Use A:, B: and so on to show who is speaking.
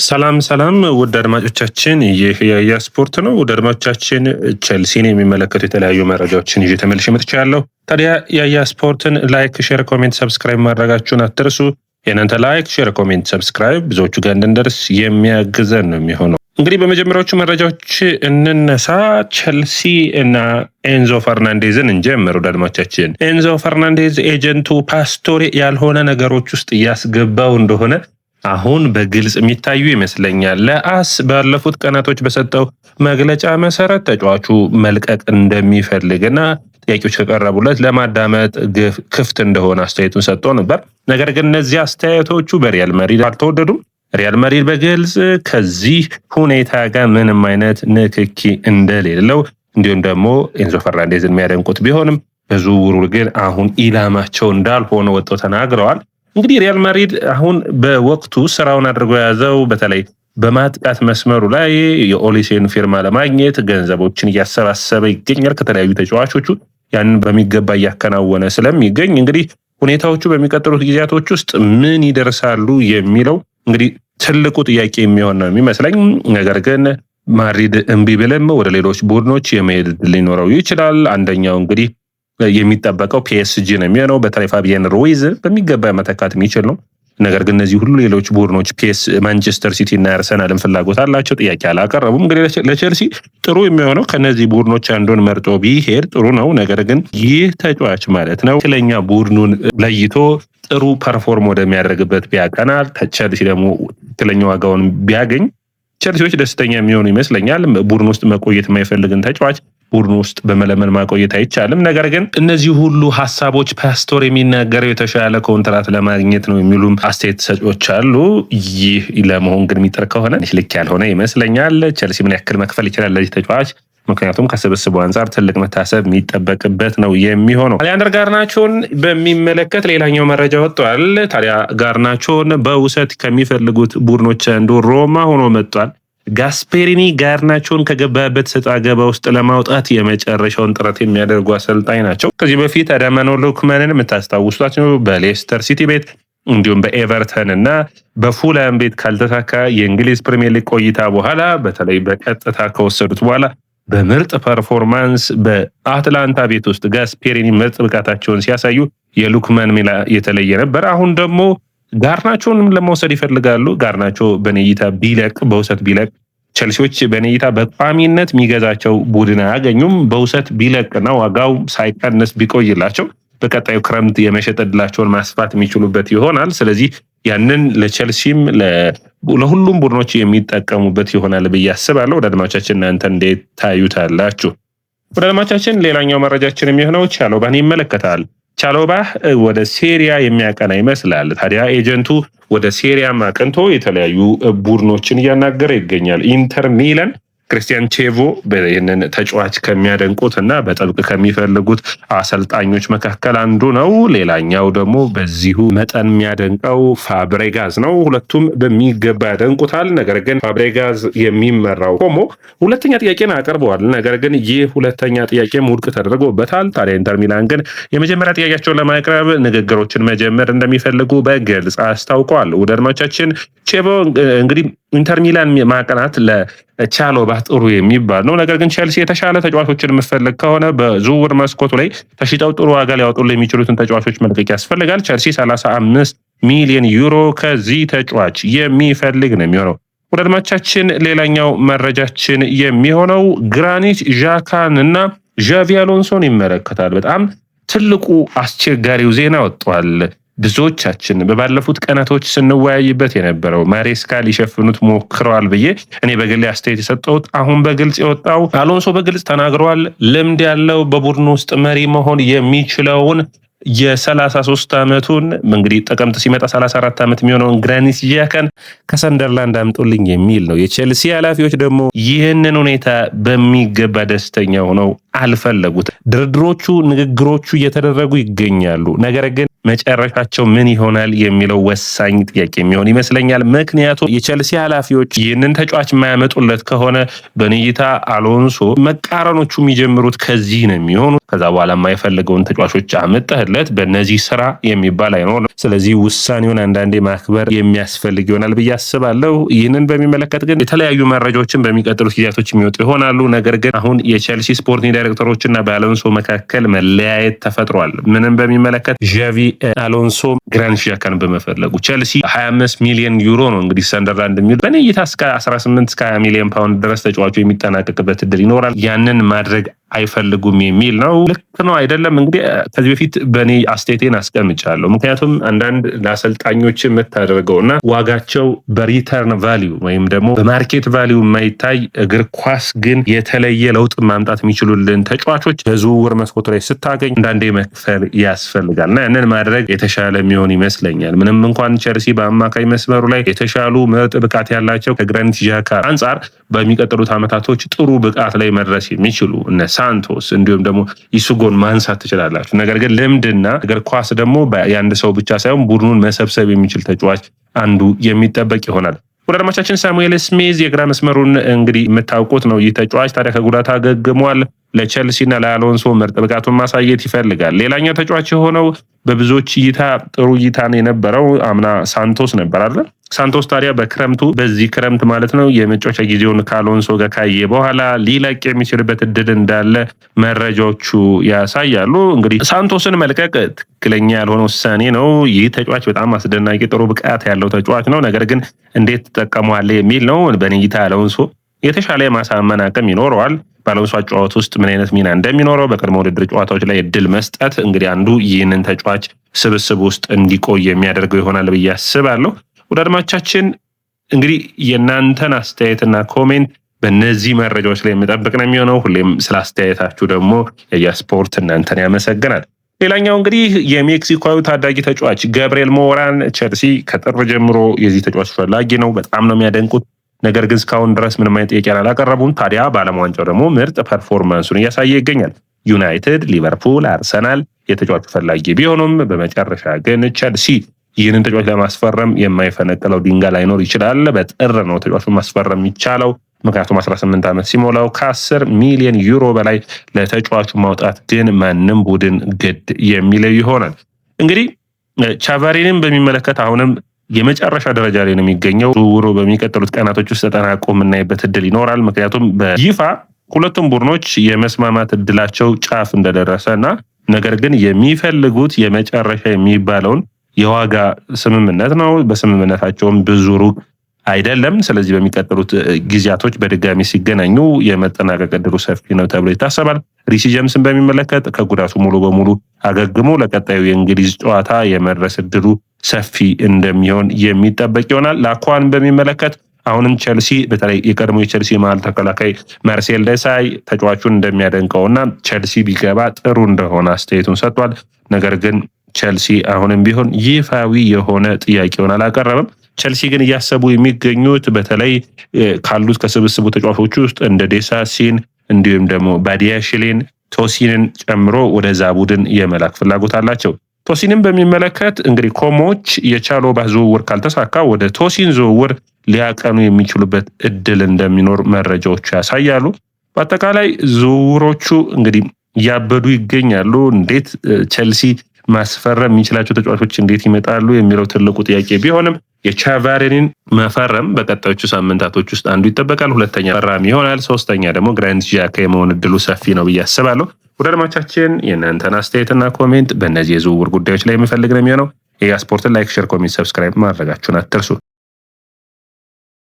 A: ሰላም ውድ አድማጮቻችን፣ ይህ የያ ስፖርት ነው። ውድ አድማጮቻችን ቼልሲን የሚመለከቱ የተለያዩ መረጃዎችን ይዤ ተመልሼ መጥቻለሁ። ታዲያ የያ ስፖርትን ላይክ፣ ሼር፣ ኮሜንት፣ ሰብስክራይብ ማድረጋችሁን አትርሱ። የእናንተ ላይክ፣ ሼር፣ ኮሜንት፣ ሰብስክራይብ ብዙዎቹ ጋር እንድንደርስ የሚያግዘን ነው የሚሆነው። እንግዲህ በመጀመሪያዎቹ መረጃዎች እንነሳ። ቼልሲ እና ኤንዞ ፈርናንዴዝን እንጀምር። ውድ አድማጮቻችን ኤንዞ ፈርናንዴዝ ኤጀንቱ ፓስቶሬ ያልሆነ ነገሮች ውስጥ እያስገባው እንደሆነ አሁን በግልጽ የሚታዩ ይመስለኛል። ለአስ ባለፉት ቀናቶች በሰጠው መግለጫ መሰረት ተጫዋቹ መልቀቅ እንደሚፈልግና ጥያቄዎች ከቀረቡለት ለማዳመጥ ክፍት እንደሆነ አስተያየቱን ሰጥቶ ነበር። ነገር ግን እነዚህ አስተያየቶቹ በሪያል ማድሪድ አልተወደዱም። ሪያል ማድሪድ በግልጽ ከዚህ ሁኔታ ጋር ምንም አይነት ንክኪ እንደሌለው እንዲሁም ደግሞ ኤንዞ ፈርናንዴዝን የሚያደንቁት ቢሆንም በዝውውሩ ግን አሁን ኢላማቸው እንዳልሆነ ወጥተው ተናግረዋል። እንግዲህ ሪያል ማድሪድ አሁን በወቅቱ ስራውን አድርጎ የያዘው በተለይ በማጥቃት መስመሩ ላይ የኦሊሴን ፊርማ ለማግኘት ገንዘቦችን እያሰባሰበ ይገኛል ከተለያዩ ተጫዋቾቹ። ያንን በሚገባ እያከናወነ ስለሚገኝ እንግዲህ ሁኔታዎቹ በሚቀጥሉት ጊዜያቶች ውስጥ ምን ይደርሳሉ የሚለው እንግዲህ ትልቁ ጥያቄ የሚሆን ነው የሚመስለኝ። ነገር ግን ማድሪድ እምቢ ብለም ወደ ሌሎች ቡድኖች የመሄድ ሊኖረው ይችላል። አንደኛው እንግዲህ የሚጠበቀው ፒኤስጂ ነው የሚሆነው። በተለይ ፋቢያን ሩይዝ በሚገባ መተካት የሚችል ነው። ነገር ግን እነዚህ ሁሉ ሌሎች ቡድኖች ማንቸስተር ሲቲ እና አርሰናልን ፍላጎት አላቸው፣ ጥያቄ አላቀረቡም። እንግዲህ ለቼልሲ ጥሩ የሚሆነው ከነዚህ ቡድኖች አንዱን መርጦ ቢሄድ ጥሩ ነው። ነገር ግን ይህ ተጫዋች ማለት ነው ትክክለኛ ቡድኑን ለይቶ ጥሩ ፐርፎርም ወደሚያደርግበት ቢያቀናል፣ ቼልሲ ደግሞ ትክክለኛ ዋጋውን ቢያገኝ ቼልሲዎች ደስተኛ የሚሆኑ ይመስለኛል። ቡድን ውስጥ መቆየት የማይፈልግን ተጫዋች ቡድን ውስጥ በመለመን ማቆየት አይቻልም። ነገር ግን እነዚህ ሁሉ ሀሳቦች ፓስቶር የሚናገረው የተሻለ ኮንትራት ለማግኘት ነው የሚሉም አስተያየት ሰጪዎች አሉ። ይህ ለመሆን ግን የሚጥር ከሆነ ልክ ያልሆነ ይመስለኛል። ቼልሲ ምን ያክል መክፈል ይችላል ለዚህ ተጫዋች? ምክንያቱም ከስብስቡ አንጻር ትልቅ መታሰብ የሚጠበቅበት ነው የሚሆነው። አሊያንደር ጋርናቾን በሚመለከት ሌላኛው መረጃ ወጥቷል። ታዲያ ጋርናቾን በውሰት ከሚፈልጉት ቡድኖች አንዱ ሮማ ሆኖ መጥቷል። ጋስፔሪኒ ጋርናቾን ከገባበት ሰጣ ገባ ውስጥ ለማውጣት የመጨረሻውን ጥረት የሚያደርጉ አሰልጣኝ ናቸው። ከዚህ በፊት አዳማኖ ሉክማንን የምታስታውሷቸው በሌስተር ሲቲ ቤት እንዲሁም በኤቨርተን እና በፉላም ቤት ካልተሳካ የእንግሊዝ ፕሪሚየር ሊግ ቆይታ በኋላ በተለይ በቀጥታ ከወሰዱት በኋላ በምርጥ ፐርፎርማንስ በአትላንታ ቤት ውስጥ ጋስፔሪኒ ምርጥ ብቃታቸውን ሲያሳዩ የሉክማን ሚና የተለየ ነበር። አሁን ደግሞ ጋርናቾንም ለመውሰድ ይፈልጋሉ። ጋርናቾ በኔይታ ቢለቅ በውሰት ቢለቅ ቼልሲዎች በኔይታ በቋሚነት የሚገዛቸው ቡድን አያገኙም። በውሰት ቢለቅና ዋጋው ሳይቀንስ ቢቆይላቸው በቀጣዩ ክረምት የመሸጥ ዕድላቸውን ማስፋት የሚችሉበት ይሆናል። ስለዚህ ያንን ለቼልሲም ለሁሉም ቡድኖች የሚጠቀሙበት ይሆናል ብዬ አስባለሁ። ወደ አድማጮቻችን እናንተ እንዴት ታዩታላችሁ? ወደ አድማጮቻችን ሌላኛው መረጃችን የሚሆነው ቻሎባን ይመለከታል። ቻሎባ ወደ ሴሪያ የሚያቀና ይመስላል። ታዲያ ኤጀንቱ ወደ ሴሪያ አቅንቶ የተለያዩ ቡድኖችን እያናገረ ይገኛል። ኢንተር ሚላን ክርስቲያን ቼቮ ይህንን ተጫዋች ከሚያደንቁት እና በጥብቅ ከሚፈልጉት አሰልጣኞች መካከል አንዱ ነው። ሌላኛው ደግሞ በዚሁ መጠን የሚያደንቀው ፋብሬጋዝ ነው። ሁለቱም በሚገባ ያደንቁታል። ነገር ግን ፋብሬጋዝ የሚመራው ኮሞ ሁለተኛ ጥያቄን አቅርበዋል። ነገር ግን ይህ ሁለተኛ ጥያቄም ውድቅ ተደርጎበታል። ታዲያ ኢንተር ሚላን ግን የመጀመሪያ ጥያቄያቸውን ለማቅረብ ንግግሮችን መጀመር እንደሚፈልጉ በግልጽ አስታውቀዋል። ውድ አድማጮቻችን ቼቮ እንግዲህ ኢንተር ሚላን ማቅናት ለቻሎባ ጥሩ የሚባል ነው። ነገር ግን ቼልሲ የተሻለ ተጫዋቾችን የምፈልግ ከሆነ በዝውውር መስኮቱ ላይ ተሽጠው ጥሩ ዋጋ ሊያወጡ የሚችሉትን ተጫዋቾች መልቀቅ ያስፈልጋል። ቼልሲ 35 ሚሊዮን ዩሮ ከዚህ ተጫዋች የሚፈልግ ነው የሚሆነው። ወደ አድማጮቻችን ሌላኛው መረጃችን የሚሆነው ግራኒት ዣካን እና ዣቪ አሎንሶን ይመለከታል። በጣም ትልቁ አስቸጋሪው ዜና ወጥቷል። ብዙዎቻችን በባለፉት ቀናቶች ስንወያይበት የነበረው ማሬስካ ሊሸፍኑት ሞክረዋል ብዬ እኔ በግሌ አስተያየት የሰጠሁት አሁን በግልጽ የወጣው አሎንሶ በግልጽ ተናግረዋል። ልምድ ያለው በቡድኑ ውስጥ መሪ መሆን የሚችለውን የ33 ዓመቱን እንግዲህ ጥቅምት ሲመጣ 34 ዓመት የሚሆነውን ግራኒት ዣካን ከሰንደርላንድ አምጡልኝ የሚል ነው። የቼልሲ ኃላፊዎች ደግሞ ይህንን ሁኔታ በሚገባ ደስተኛ ሆነው አልፈለጉት። ድርድሮቹ፣ ንግግሮቹ እየተደረጉ ይገኛሉ። ነገር ግን መጨረሻቸው ምን ይሆናል የሚለው ወሳኝ ጥያቄ የሚሆን ይመስለኛል። ምክንያቱም የቼልሲ ኃላፊዎች ይህንን ተጫዋች የማያመጡለት ከሆነ በኔይታ አሎንሶ መቃረኖቹ የሚጀምሩት ከዚህ ነው የሚሆኑ። ከዛ በኋላ የማይፈልገውን ተጫዋቾች አመጣህለት ከተደረገለት በእነዚህ ስራ የሚባል አይኖርም። ስለዚህ ውሳኔውን አንዳንዴ ማክበር የሚያስፈልግ ይሆናል ብዬ አስባለሁ። ይህንን በሚመለከት ግን የተለያዩ መረጃዎችን በሚቀጥሉት ጊዜያቶች የሚወጡ ይሆናሉ። ነገር ግን አሁን የቼልሲ ስፖርቲንግ ዳይሬክተሮችና በአሎንሶ መካከል መለያየት ተፈጥሯል። ምንም በሚመለከት ዣቪ አሎንሶ ግራኒት ዣካን በመፈለጉ ቼልሲ 25 ሚሊዮን ዩሮ ነው እንግዲህ ሰንደርላንድ የሚል በእኔ እይታ እስከ 18 እስከ 20 ሚሊዮን ፓውንድ ድረስ ተጫዋቹ የሚጠናቀቅበት እድል ይኖራል። ያንን ማድረግ አይፈልጉም የሚል ነው። ልክ ነው አይደለም? እንግዲህ ከዚህ በፊት በእኔ አስተያየቴን አስቀምጫለሁ። ምክንያቱም አንዳንድ ለአሰልጣኞች የምታደርገውና ዋጋቸው በሪተርን ቫሊዩ ወይም ደግሞ በማርኬት ቫሊዩ የማይታይ እግር ኳስ ግን የተለየ ለውጥ ማምጣት የሚችሉልን ተጫዋቾች በዝውውር መስኮቱ ላይ ስታገኝ አንዳንዴ መክፈል ያስፈልጋል እና ያንን ማድረግ የተሻለ የሚሆን ይመስለኛል። ምንም እንኳን ቼልሲ በአማካይ መስመሩ ላይ የተሻሉ ምርጥ ብቃት ያላቸው ከግራኒት ዣካ አንጻር በሚቀጥሉት ዓመታቶች ጥሩ ብቃት ላይ መድረስ የሚችሉ እነ ሳንቶስ እንዲሁም ደግሞ ኢሱጎን ማንሳት ትችላላችሁ። ነገር ግን ልምድና እግር ኳስ ደግሞ የአንድ ሰው ብቻ ሳይሆን ቡድኑን መሰብሰብ የሚችል ተጫዋች አንዱ የሚጠበቅ ይሆናል። ወደ አድማቻችን ሳሙኤል ስሚዝ የግራ መስመሩን እንግዲህ የምታውቁት ነው። ይህ ተጫዋች ታዲያ ከጉዳት አገግሟል። ለቼልሲና ለአሎንሶ ምርጥ ብቃቱን ማሳየት ይፈልጋል። ሌላኛው ተጫዋች የሆነው በብዙዎች እይታ ጥሩ እይታን የነበረው አምና ሳንቶስ ነበር አይደል? ሳንቶስ ታዲያ በዚህ ክረምት ማለት ነው የመጫወቻ ጊዜውን ከአሎንሶ ጋር ካየ በኋላ ሊለቅ የሚችልበት እድል እንዳለ መረጃዎቹ ያሳያሉ። እንግዲህ ሳንቶስን መልቀቅ ትክክለኛ ያልሆነ ውሳኔ ነው። ይህ ተጫዋች በጣም አስደናቂ ጥሩ ብቃት ያለው ተጫዋች ነው። ነገር ግን እንዴት ትጠቀመዋለህ የሚል ነው። በእኔ እይታ አሎንሶ የተሻለ የማሳመን አቅም ይኖረዋል። በአሎንሶ ጨዋታ ውስጥ ምን አይነት ሚና እንደሚኖረው በቅድመ ውድድር ጨዋታዎች ላይ እድል መስጠት እንግዲህ አንዱ ይህንን ተጫዋች ስብስብ ውስጥ እንዲቆይ የሚያደርገው ይሆናል ብዬ አስባለሁ። ወደ አድማቻችን እንግዲህ የእናንተን አስተያየትና ኮሜንት በእነዚህ መረጃዎች ላይ የምጠብቅ ነው የሚሆነው። ሁሌም ስለ አስተያየታችሁ ደግሞ የስፖርት እናንተን ያመሰግናል። ሌላኛው እንግዲህ የሜክሲኮዊ ታዳጊ ተጫዋች ገብርኤል ሞራን ቼልሲ ከጥር ጀምሮ የዚህ ተጫዋች ፈላጊ ነው። በጣም ነው የሚያደንቁት። ነገር ግን እስካሁን ድረስ ምንም አይነት ጥያቄ አላቀረቡም። ታዲያ በዓለም ዋንጫው ደግሞ ምርጥ ፐርፎርማንሱን እያሳየ ይገኛል። ዩናይትድ፣ ሊቨርፑል፣ አርሰናል የተጫዋቹ ፈላጊ ቢሆኑም በመጨረሻ ግን ቼልሲ ይህንን ተጫዋች ለማስፈረም የማይፈነቅለው ድንጋይ ላይኖር ይችላል። በጥር ነው ተጫዋቹን ማስፈረም የሚቻለው። ምክንያቱም 18 ዓመት ሲሞላው ከ10 ሚሊዮን ዩሮ በላይ ለተጫዋቹ ማውጣት ግን ማንም ቡድን ግድ የሚለው ይሆናል። እንግዲህ ቻቫሪንን በሚመለከት አሁንም የመጨረሻ ደረጃ ላይ ነው የሚገኘው። ዝውውሩ በሚቀጥሉት ቀናቶች ውስጥ ተጠናቆ የምናይበት እድል ይኖራል። ምክንያቱም በይፋ ሁለቱም ቡድኖች የመስማማት እድላቸው ጫፍ እንደደረሰ እና ነገር ግን የሚፈልጉት የመጨረሻ የሚባለውን የዋጋ ስምምነት ነው። በስምምነታቸውም ብዙ ሩቅ አይደለም። ስለዚህ በሚቀጥሉት ጊዜያቶች በድጋሚ ሲገናኙ የመጠናቀቅ እድሉ ሰፊ ነው ተብሎ ይታሰባል። ሪሲ ጀምስን በሚመለከት ከጉዳቱ ሙሉ በሙሉ አገግሞ ለቀጣዩ የእንግሊዝ ጨዋታ የመድረስ እድሉ ሰፊ እንደሚሆን የሚጠበቅ ይሆናል። ላኳን በሚመለከት አሁንም ቼልሲ በተለይ የቀድሞ የቼልሲ መሀል ተከላካይ ማርሴል ደሳይ ተጫዋቹን እንደሚያደንቀውና ቼልሲ ቢገባ ጥሩ እንደሆነ አስተያየቱን ሰጥቷል። ነገር ግን ቼልሲ አሁንም ቢሆን ይፋዊ የሆነ ጥያቄውን አላቀረበም። ቼልሲ ግን እያሰቡ የሚገኙት በተለይ ካሉት ከስብስቡ ተጫዋቾች ውስጥ እንደ ዴሳሲን እንዲሁም ደግሞ ባዲያሽሌን ቶሲንን ጨምሮ ወደዛ ቡድን የመላክ ፍላጎት አላቸው። ቶሲንን በሚመለከት እንግዲህ ኮሞች የቻሎባ ዝውውር ካልተሳካ ወደ ቶሲን ዝውውር ሊያቀኑ የሚችሉበት እድል እንደሚኖር መረጃዎቹ ያሳያሉ። በአጠቃላይ ዝውውሮቹ እንግዲህ እያበዱ ይገኛሉ። እንዴት ቼልሲ ማስፈረም የሚችላቸው ተጫዋቾች እንዴት ይመጣሉ የሚለው ትልቁ ጥያቄ ቢሆንም የቻቫሪንን መፈረም በቀጣዮቹ ሳምንታቶች ውስጥ አንዱ ይጠበቃል። ሁለተኛ ፈራሚ ይሆናል። ሶስተኛ ደግሞ ግራኒት ዣካ የመሆን እድሉ ሰፊ ነው ብዬ አስባለሁ። ወደ አድማቻችን የእናንተን አስተያየትና ኮሜንት በእነዚህ የዝውውር ጉዳዮች ላይ የምፈልግ ነው የሚሆነው። የያ ስፖርትን ላይክ፣ ሼር፣ ኮሜንት፣ ሰብስክራይብ ማድረጋችሁን አትርሱ።